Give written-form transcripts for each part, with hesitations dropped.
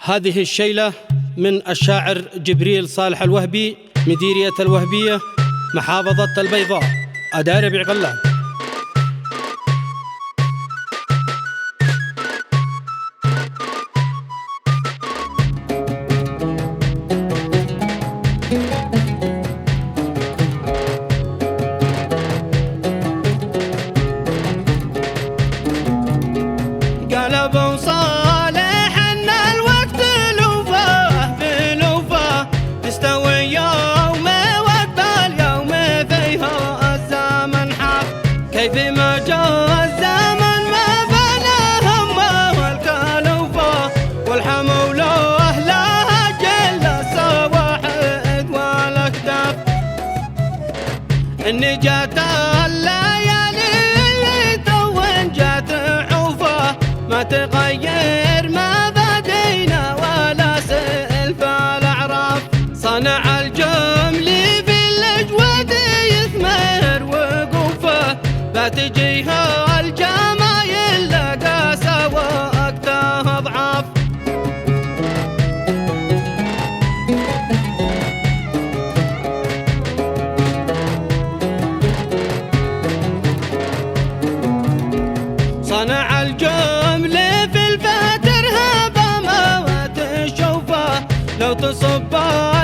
هذه الشيلة من الشاعر جبريل صالح الوهبي، مديرية الوهبية، محافظة البيضاء، أداء ربيع غلان. قلبوا صالح ان الوقت لوفاه بلوفاه يستوي يوم واليوم فيها الزمن حاف. كيف ما جاء الزمن ما بنى همه والكلوفه والحمول لها جل السواحد والاكتاف. ان جات الليالي تو جات ما تغير ما بدينا ولا سلف الأعراف. صنع الجمل في الأجود يثمر وقوفه بتجيها الجمايل لقى سوا وقتها أضعاف. صنع الجمل في الفتر هبة ما تشوفه لو تصب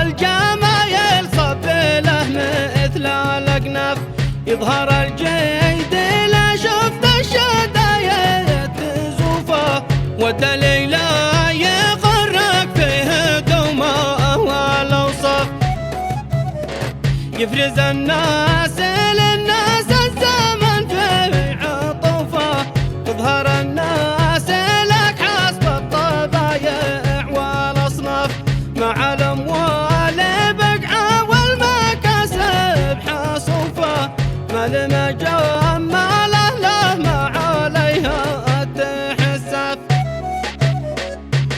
الجمايل صب له مثل الأكناف. يظهر الجيد لا شفت الشدايد تزوفه والدليل يغرك فيه دومه والأوصاف. يفرز الناس للناس الزمن في عطوفه تظهر الناس لك حسب الطبايع والاصناف. مع الاموال بقعه والمكاسب حصوفه ما لمجمله له ما عليها التحسف.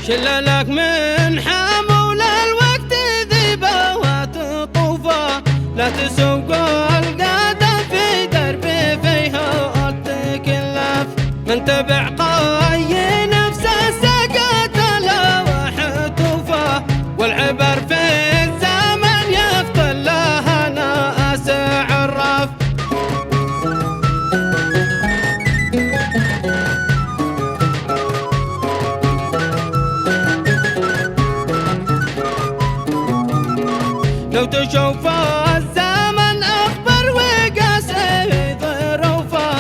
شل لك من حمول الوقت ذيبه وتطوفه لا تسوق القدم في دربي فيها التكلف. من تبع قاي نفسه سقط له وحتوفه والعبر في الزمن يفطن لها ناس عراف. لو تشوف الزمن أخبر وقاسي ظروفه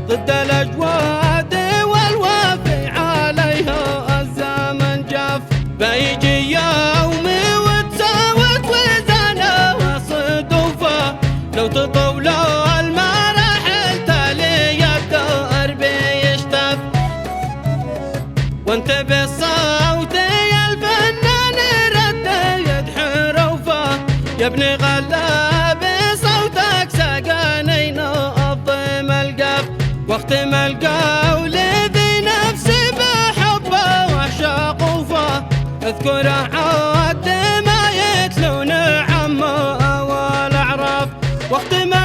ضد الأجواد والوافي عليها الزمن جاف. بيجي يوم وتساوت وزنه وصدوفه لو تطول المراحل تالي الدرب يشتف. وانت بالصوت يا الفنان ردد حروفه يا ابن غلاب صوتك سقاني نظم القف. وقت ما القول ذي نفسي بحبه وشقوفه اذكره عاد ما يتلون عمه والاعراف. وقت ما